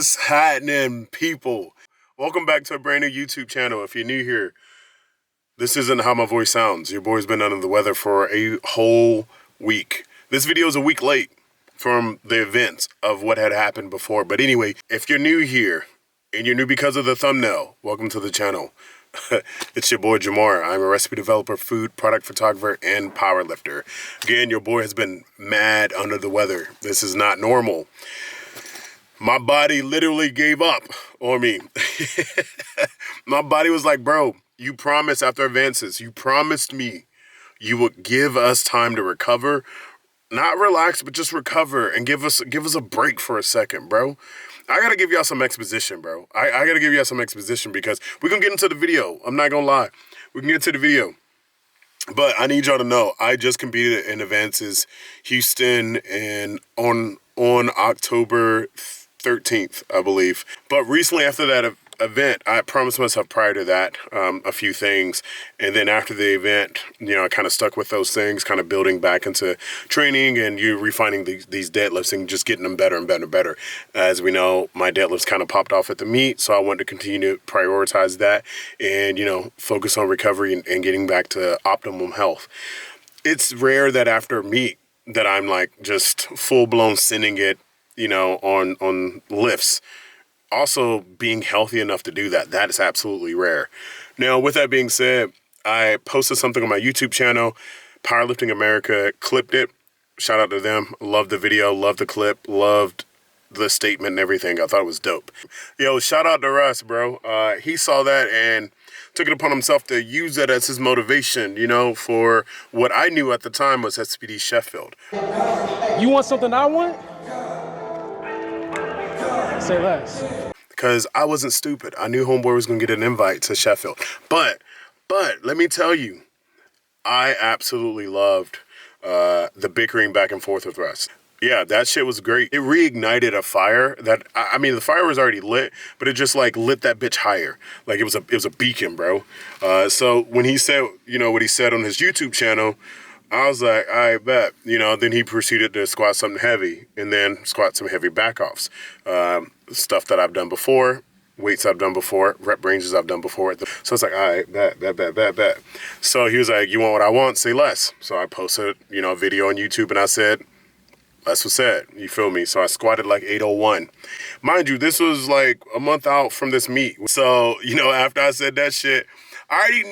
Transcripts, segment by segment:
What's happening, people? Welcome back to a brand new YouTube channel. If you're new here, this isn't how my voice sounds. Your boy's been under the weather for a whole week. This video is a week late from the events of what had happened before. But anyway, if you're new here and you're new because of the thumbnail, welcome to the channel. It's your boy Jamar. I'm a recipe developer, food product photographer, and power lifter. Again, your boy has been mad under the weather. This is not normal. My body literally gave up on me. My body was like, bro, you promised after advances, you promised me you would give us time to recover. Not relax, but just recover and give us a break for a second, bro. I gotta give y'all some exposition, bro. I gotta give y'all some exposition because we're gonna get into the video. I'm not gonna lie. We can get into the video. But I need y'all to know, I just competed in advances Houston and on October 13th, I believe. But recently after that event, I promised myself prior to that a few things. And then after the event, you know, I kind of stuck with those things, kind of building back into training and you refining these deadlifts and just getting them better and better and better. As we know, my deadlifts kind of popped off at the meet. So I wanted to continue to prioritize that and, you know, focus on recovery and getting back to optimum health. It's rare that after a meet that I'm like just full blown sending it, you know, on lifts. Also being healthy enough to do that. That is absolutely rare. Now, with that being said, I posted something on my YouTube channel, Powerlifting America, clipped it. Shout out to them. Loved the video, loved the clip, loved the statement and everything. I thought it was dope. Yo, shout out to Russ, bro. He saw that and took it upon himself to use that as his motivation, you know, for what I knew at the time was SPD Sheffield. You want something I want? Say less. Because I wasn't stupid. I knew homeboy was going to get an invite to Sheffield. But let me tell you, I absolutely loved the bickering back and forth with Russ. Yeah, that shit was great. It reignited a fire that, I mean, the fire was already lit, but it just like lit that bitch higher. Like it was a beacon, bro. So when he said, you know, what he said on his YouTube channel, I was like, I bet, you know, then he proceeded to squat something heavy and then squat some heavy back-offs. Stuff that I've done before, weights I've done before, rep ranges I've done before. So it's like, all right, bet. So he was like, you want what I want, say less. So I posted, you know, a video on YouTube and I said, that's what's said, you feel me? So I squatted like 801. Mind you, this was like a month out from this meet. So, you know, after I said that shit, I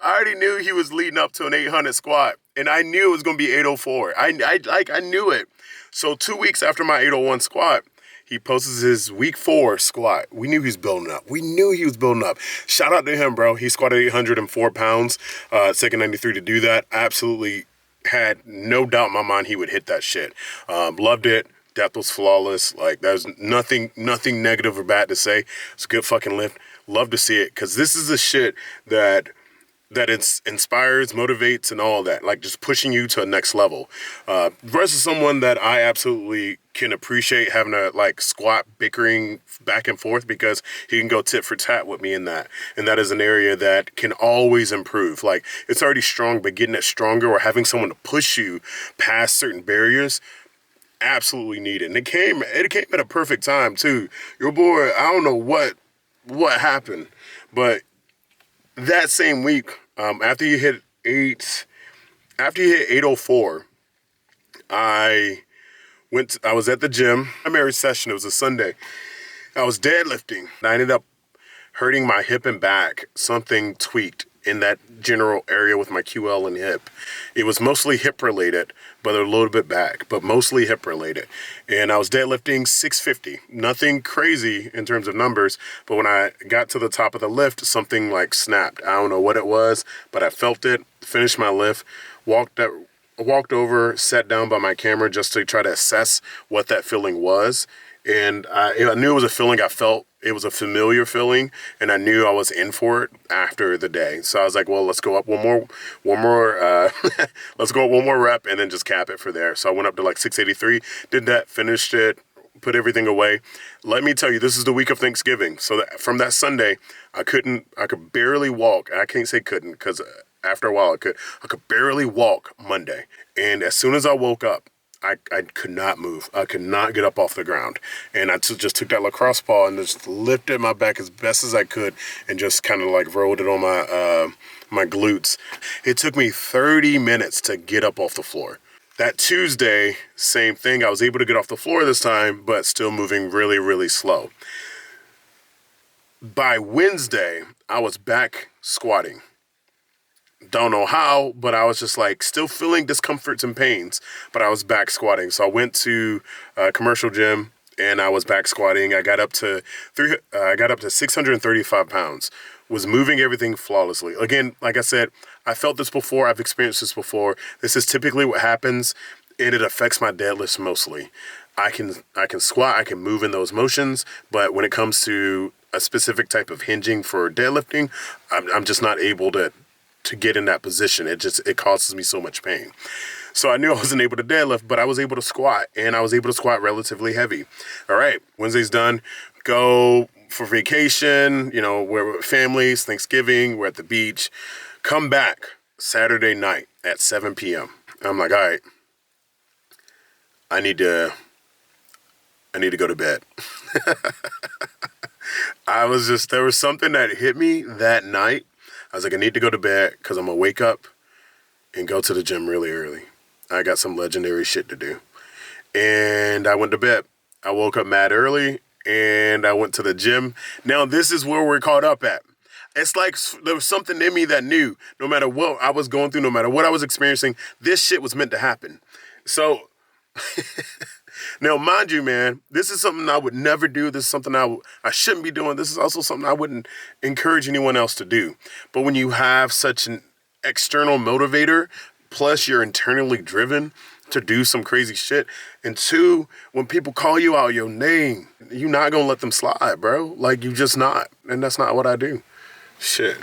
already knew he was leading up to an 800 squat. And I knew it was going to be 804. I knew it. So 2 weeks after my 801 squat, he posts his week 4 squat. We knew he was building up. Shout out to him, bro. He squatted 804 pounds, second 93 to do that. Absolutely had no doubt in my mind he would hit that shit. Loved it. Depth was flawless. Like, there's nothing negative or bad to say. It's a good fucking lift. Love to see it because this is the shit that it inspires, motivates, and all that. Like, just pushing you to a next level. Versus someone that I absolutely can appreciate having a, like, squat bickering back and forth because he can go tit for tat with me in that. And that is an area that can always improve. Like, it's already strong, but getting it stronger or having someone to push you past certain barriers, absolutely needed. And it came at a perfect time, too. Your boy, I don't know what happened, but that same week, after you hit 804, I was at the gym. Primary session, it was a Sunday. I was deadlifting. I ended up hurting my hip and back. Something tweaked in that general area with my QL and hip. It was mostly hip related, but a little bit back, but mostly hip related. And I was deadlifting 650. Nothing crazy in terms of numbers, but when I got to the top of the lift, something like snapped. I don't know what it was, but I felt it, finished my lift, walked over, sat down by my camera just to try to assess what that feeling was. And I knew it was a feeling I felt. It was a familiar feeling, and I knew I was in for it after the day. So I was like, well, let's go up one more, let's go up one more rep and then just cap it for there. So I went up to like 683, did that, finished it, put everything away. Let me tell you, this is the week of Thanksgiving. So from that Sunday, I could barely walk. I can't say couldn't because after a while I could barely walk Monday. And as soon as I woke up, I could not move. I could not get up off the ground. And I just took that lacrosse ball and just lifted my back as best as I could and just kind of like rolled it on my glutes. It took me 30 minutes to get up off the floor. That Tuesday, same thing. I was able to get off the floor this time, but still moving really, really slow. By Wednesday, I was back squatting. Don't know how, but I was just like still feeling discomforts and pains, but I was back squatting. So I went to a commercial gym and I was back squatting. I got up to 635 pounds, was moving everything flawlessly. Again, like I said, I felt this before. I've experienced this before. This is typically what happens, and it affects my deadlifts mostly. I can squat, I can move in those motions, but when it comes to a specific type of hinging for deadlifting, I'm just not able to get in that position. It causes me so much pain. So I knew I wasn't able to deadlift, but I was able to squat, and I was able to squat relatively heavy. All right, Wednesday's done. Go for vacation, we're with families, Thanksgiving, we're at the beach. Come back Saturday night at 7 p.m. I'm like, all right, I need to go to bed. There was something that hit me that night. I was like, I need to go to bed because I'm going to wake up and go to the gym really early. I got some legendary shit to do. And I went to bed. I woke up mad early and I went to the gym. Now, this is where we're caught up at. It's like there was something in me that knew no matter what I was going through, no matter what I was experiencing, this shit was meant to happen. So, now, mind you, man, this is something I would never do. This is something I shouldn't be doing. This is also something I wouldn't encourage anyone else to do. But when you have such an external motivator, plus you're internally driven to do some crazy shit, and two, when people call you out your name, you're not going to let them slide, bro. Like, you just not. And that's not what I do. Shit.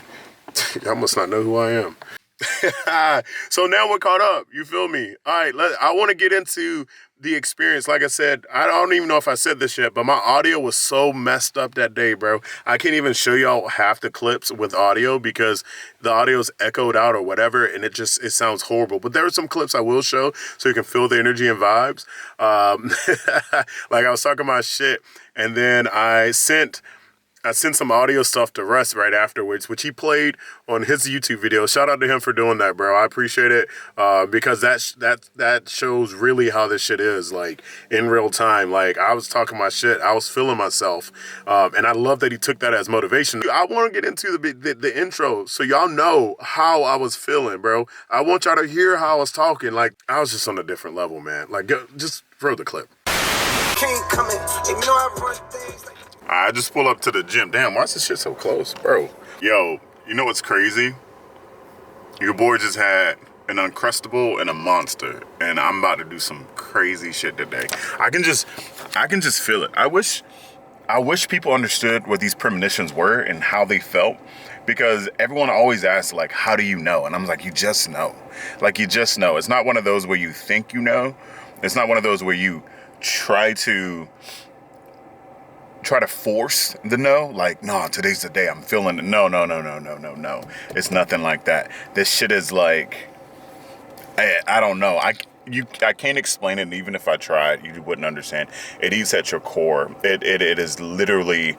Y'all must not know who I am. So now we're caught up. You feel me? All right, I want to get into the experience. Like I said, I don't even know if I said this yet, but my audio was so messed up that day, bro. I can't even show y'all half the clips with audio because the audio's echoed out or whatever, and it sounds horrible. But there are some clips I will show so you can feel the energy and vibes. Like I was talking about shit, and then I sent some audio stuff to Russ right afterwards, which he played on his YouTube video. Shout out to him for doing that, bro. I appreciate it because that shows really how this shit is, like, in real time. Like, I was talking my shit. I was feeling myself. And I love that he took that as motivation. I want to get into the intro so y'all know how I was feeling, bro. I want y'all to hear how I was talking. Like, I was just on a different level, man. Like, just throw the clip. Can't come in. You know I run things like... I just pull up to the gym. Damn, why is this shit so close, bro? Yo, you know what's crazy? Your boy just had an Uncrustable and a Monster, and I'm about to do some crazy shit today. I can just feel it. I wish people understood what these premonitions were and how they felt, because everyone always asks, like, how do you know? And I'm like, you just know. Like, you just know. It's not one of those where you think you know. It's not one of those where you try to force the no, like, no, today's the day, I'm feeling it. No. It's nothing like that. This shit is like, I don't know. I can't explain it, and even if I tried, you wouldn't understand. It eats at your core. It is literally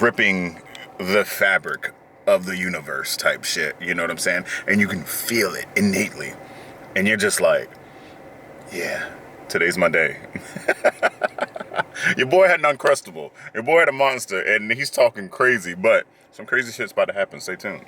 ripping the fabric of the universe type shit. You know what I'm saying? And you can feel it innately. And you're just like, yeah, today's my day. Your boy had an Uncrustable. Your boy had a Monster, and he's talking crazy, but some crazy shit's about to happen. Stay tuned.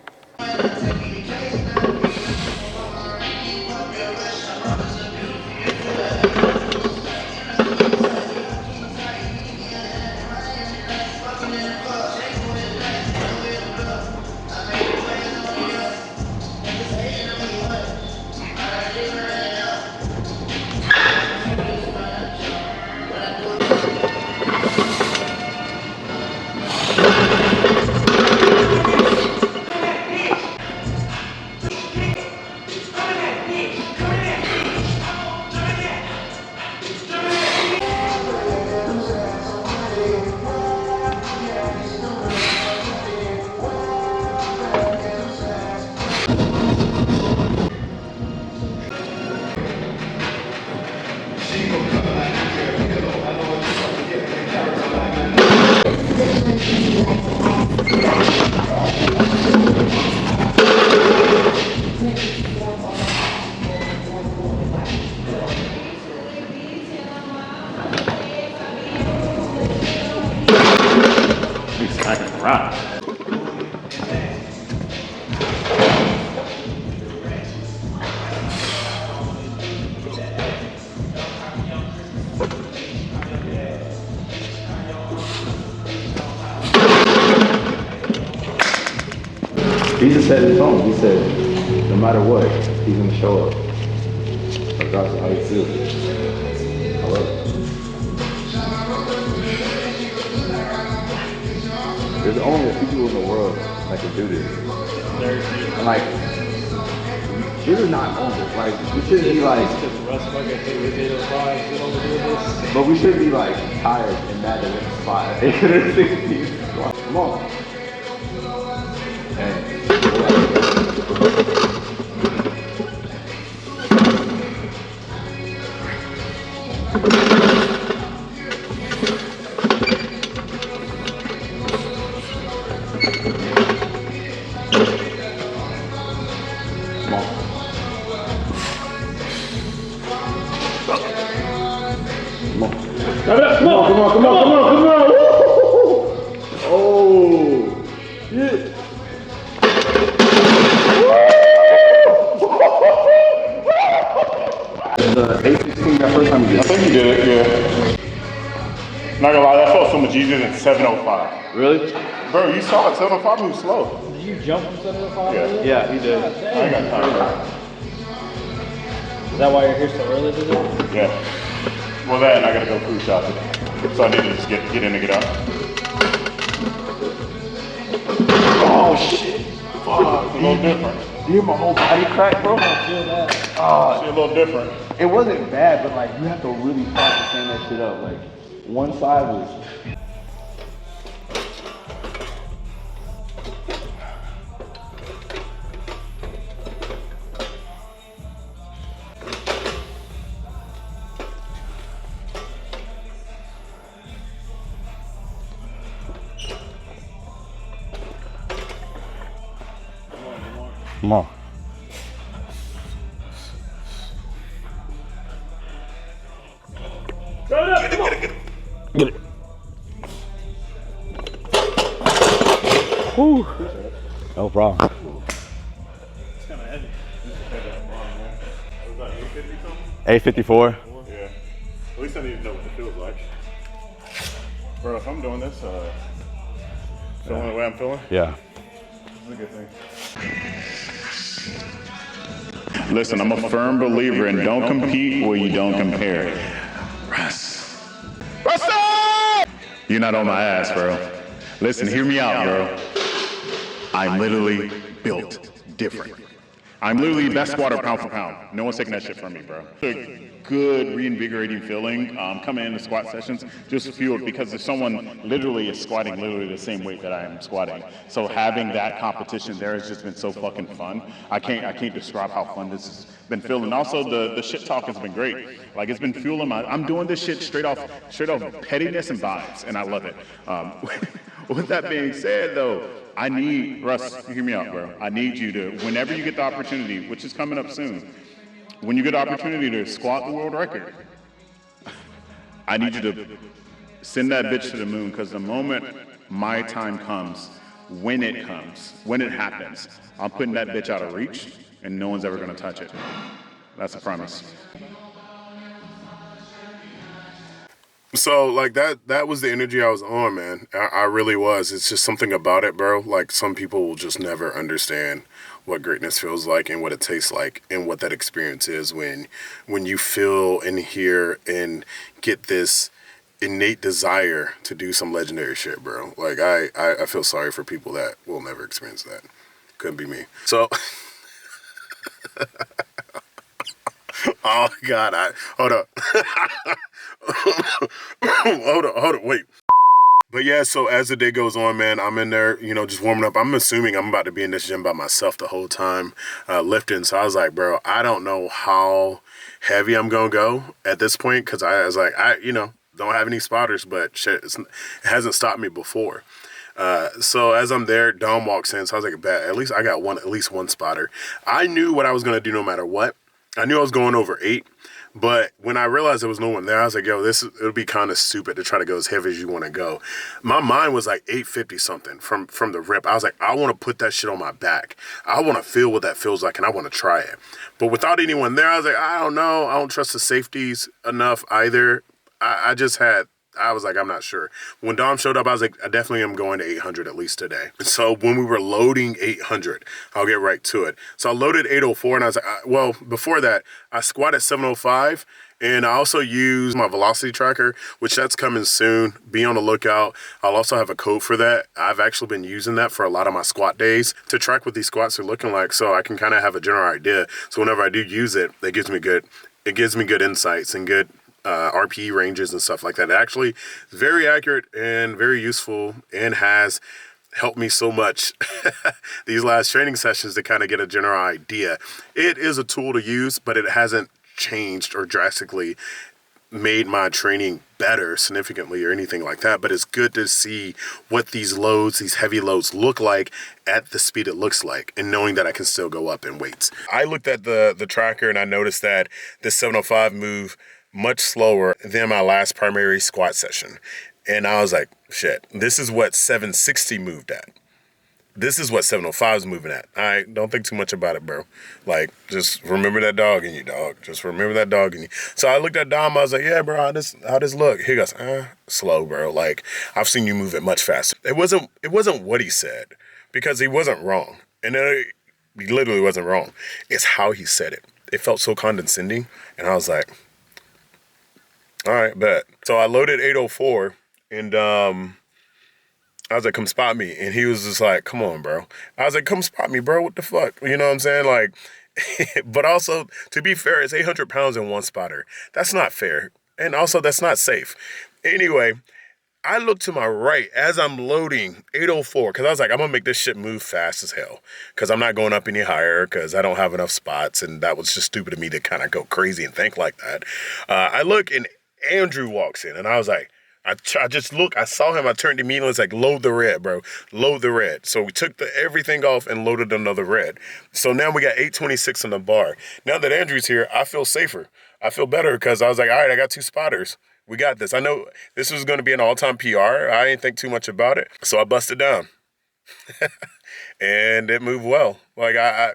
said in his phone, he said, no matter what, he's gonna show up. Regardless of how he feels. I love it. There's only a few people in the world that can do this. And like, this is not normal. Like, we shouldn't be like, but we shouldn't be like tired and mad that we're in the spot. Come on. Hey. Come on. Oh, shit. The 816 that first time you did. I think you did it, yeah. Not gonna lie, that felt so much easier than 705. Really? Bro, you saw it, 705 moves slow. Did you jump from 705? Yeah. Yeah, he did. I ain't got time for that. Is that why you're here so early today? Yeah. Well, that and I gotta go food shopping. So I need to just get in and get out. Oh, shit. Fuck, it's a little different. Do you hear my whole body crack, bro? I feel that. It's a little different. It wasn't bad, but like, you have to really practice stand that shit up. Like, one side was... Come on. Get it. Whew. No problem. It's kind of heavy. Was that 850 something? 854. Yeah. At least I need to know what it feels like. Bro, if I'm doing this, feeling the way I'm feeling, Yeah. it's a good thing. Listen, I'm a firm believer in don't compete where you don't compare. Russ. Russell! You're not on my ass, bro. Listen, hear me out, bro. I'm literally built different. I'm literally best squatter pound for pound. No one's taking that shit from me, bro. A good, reinvigorating feeling coming into squat sessions, just fueled because if someone literally is squatting literally the same weight that I am squatting. So having that competition there has just been so fucking fun. I can't describe how fun this has been feeling. Also, the shit talk has been great. Like, it's been fueling I'm doing this shit straight off pettiness and vibes, and I love it. With that being said, though, I need, Russ, hear me out, bro. I need you to, whenever you get the opportunity, which is coming up soon, when you get the opportunity to squat the world record, I need you to send that bitch to the moon, because the moment my time comes, when it happens, I'm putting that bitch out of reach, and no one's ever gonna touch it. That's a promise. So like that was the energy I was on, man. I really was. It's just something about it, bro. Like, some people will just never understand what greatness feels like and what it tastes like and what that experience is when you feel and hear and get this innate desire to do some legendary shit, bro. Like, I feel sorry for people that will never experience that. Couldn't be me. So oh God, hold up. hold up, wait. But yeah, so as the day goes on, man, I'm in there, just warming up. I'm assuming I'm about to be in this gym by myself the whole time, lifting. So I was like, bro, I don't know how heavy I'm gonna go at this point, because I was like, don't have any spotters, but shit, it hasn't stopped me before. So as I'm there, Dom walks in, so I was like, bet, at least I got at least one spotter. I knew what I was gonna do no matter what. I knew I was going over 8. But when I realized there was no one there, I was like, yo, it'll be kind of stupid to try to go as heavy as you want to go. My mind was like 850 something from the rip. I was like, I want to put that shit on my back. I want to feel what that feels like, and I want to try it. But without anyone there, I was like, I don't know. I don't trust the safeties enough either. I just had I was like, I'm not sure. When Dom showed up, I was like, I definitely am going to 800 at least today. So when we were loading 800, I'll get right to it. So I loaded 804 and I was like, well, before that, I squatted 705 and I also use my velocity tracker, which that's coming soon. Be on the lookout. I'll also have a code for that. I've actually been using that for a lot of my squat days to track what these squats are looking like so I can kind of have a general idea. So whenever I do use it, it gives me good insights and good RPE ranges and stuff like that. It actually is very accurate and very useful and has helped me so much these last training sessions to kind of get a general idea. It is a tool to use, but it hasn't changed or drastically made my training better significantly or anything like that. But it's good to see what these loads, these heavy loads look like at the speed it looks like and knowing that I can still go up in weights. I looked at the tracker and I noticed that this 705 move much slower than my last primary squat session. And I was like, shit, this is what 760 moved at. This is what 705 is moving at. All right, don't think too much about it, bro. Like, just remember that dog in you, dog. Just remember that dog in you. So I looked at Dom, I was like, yeah, bro, how this look? He goes, slow, bro. Like, I've seen you move it much faster. It wasn't what he said, because he wasn't wrong. And he literally wasn't wrong. It's how he said it. It felt so condescending, and I was like, all right, bet. So I loaded 804, and I was like, come spot me. And he was just like, come on, bro. I was like, come spot me, bro. What the fuck? You know what I'm saying? Like, but also, to be fair, it's 800 pounds in one spotter. That's not fair. And also, that's not safe. Anyway, I look to my right as I'm loading 804, because I was like, I'm going to make this shit move fast as hell, because I'm not going up any higher, because I don't have enough spots, and that was just stupid of me to kind of go crazy and think like that. I look, and Andrew walks in, and I was like, I just look, I saw him, I turned immediately, it's like, load the red, bro, load the red. So we took everything off and loaded another red. So now we got 826 on the bar. Now that Andrew's here, I feel safer. I feel better, because I was like, all right, I got 2 spotters. We got this. I know this was going to be an all-time PR. I didn't think too much about it. So I busted down. And it moved well. Like, I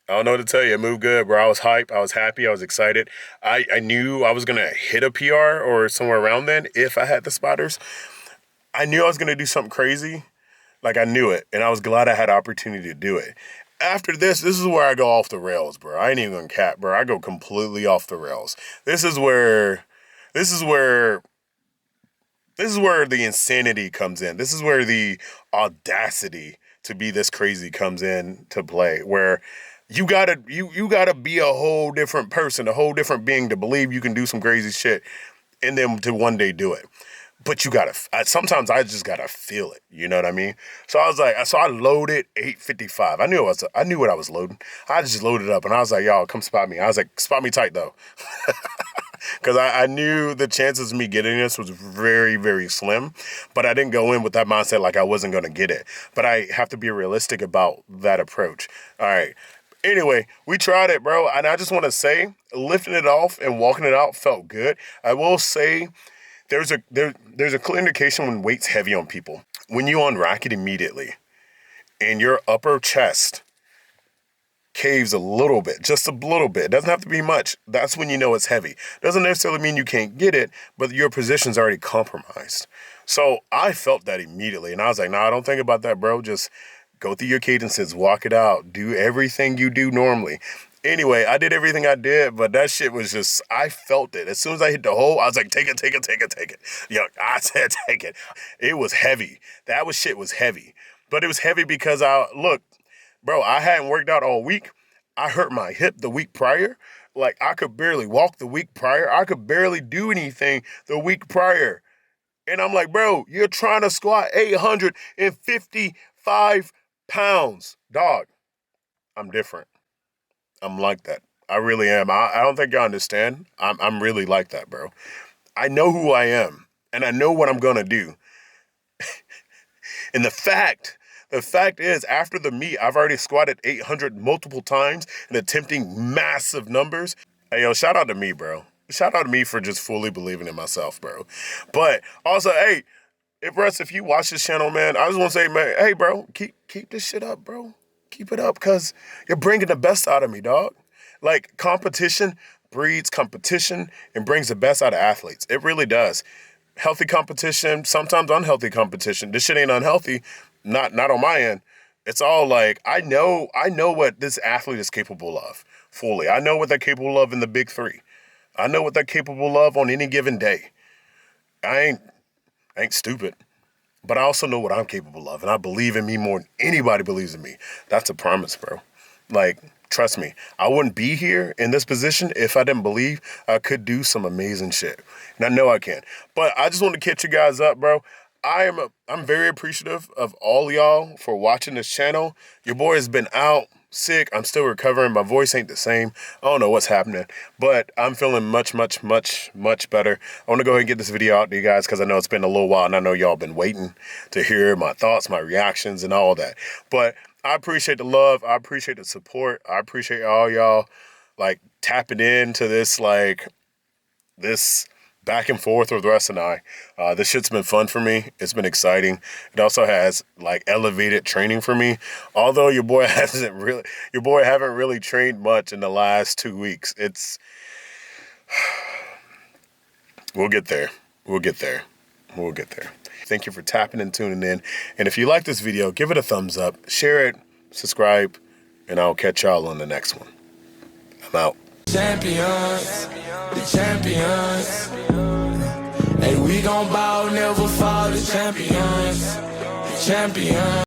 don't know what to tell you. It moved good, bro. I was hyped. I was happy. I was excited. I knew I was going to hit a PR or somewhere around then if I had the spotters. I knew I was going to do something crazy. Like, I knew it. And I was glad I had the opportunity to do it. After this is where I go off the rails, bro. I ain't even going to cap, bro. I go completely off the rails. This is where the insanity comes in. This is where the audacity to be this crazy comes in to play, where you gotta be a whole different person, a whole different being to believe you can do some crazy shit and then to one day do it. But sometimes I just gotta feel it. You know what I mean? So I was like, I loaded 855. I knew what I was loading. I just loaded up and I was like, y'all, come spot me. I was like, spot me tight though. Because I knew the chances of me getting this was very, very slim. But I didn't go in with that mindset like I wasn't going to get it. But I have to be realistic about that approach. All right. Anyway, we tried it, bro. And I just want to say, lifting it off and walking it out felt good. I will say there's a clear indication when weight's heavy on people. When you unrack it immediately and your upper chest caves a little bit, just a little bit. It doesn't have to be much. That's when you know it's heavy. Doesn't necessarily mean you can't get it, but your position's already compromised. So I felt that immediately, and I was like, nah, don't think about that, bro. Just go through your cadences, walk it out, do everything you do normally. Anyway, I did everything I did, but that shit was just, I felt it. As soon as I hit the hole, I was like, take it. Yo, I said, take it. It was heavy. Shit was heavy. But it was heavy because bro, I hadn't worked out all week. I hurt my hip the week prior. Like, I could barely walk the week prior. I could barely do anything the week prior. And I'm like, bro, you're trying to squat 855 pounds. Dog, I'm different. I'm like that. I really am. I don't think y'all understand. I'm really like that, bro. I know who I am, and I know what I'm going to do. And the fact is, after the meet, I've already squatted 800 multiple times and attempting massive numbers. Hey, yo, shout out to me, bro. Shout out to me for just fully believing in myself, bro. But also, hey, if you watch this channel, man, I just want to say, man, hey, bro, keep this shit up, bro. Keep it up, because you're bringing the best out of me, dog. Like, competition breeds competition and brings the best out of athletes. It really does. healthy competition, sometimes unhealthy competition. This shit ain't unhealthy, not on my end. It's all like, I know what this athlete is capable of fully. I know what they're capable of in the big three. I know what they're capable of on any given day. I ain't stupid, but I also know what I'm capable of, and I believe in me more than anybody believes in me. That's a promise, bro. Like, trust me, I wouldn't be here in this position if I didn't believe I could do some amazing shit. And I know I can. But I just want to catch you guys up, bro. I'm very appreciative of all y'all for watching this channel. Your boy has been out sick. I'm still recovering. My voice ain't the same. I don't know what's happening, but I'm feeling much better. I want to go ahead and get this video out to you guys because I know it's been a little while and I know y'all been waiting to hear my thoughts, my reactions, and all that. But I appreciate the love. I appreciate the support. I appreciate all y'all like tapping into this, like this back and forth with Russ and I. This shit's been fun for me. It's been exciting. It also has like elevated training for me. Although your boy haven't really trained much in the last 2 weeks. We'll get there. Thank you for tapping and tuning in. And if you like this video, give it a thumbs up, share it, subscribe, and I'll catch y'all on the next one. I'm out. Champions, the champions. Hey, we gon' bow, never fall, the champions, the champions.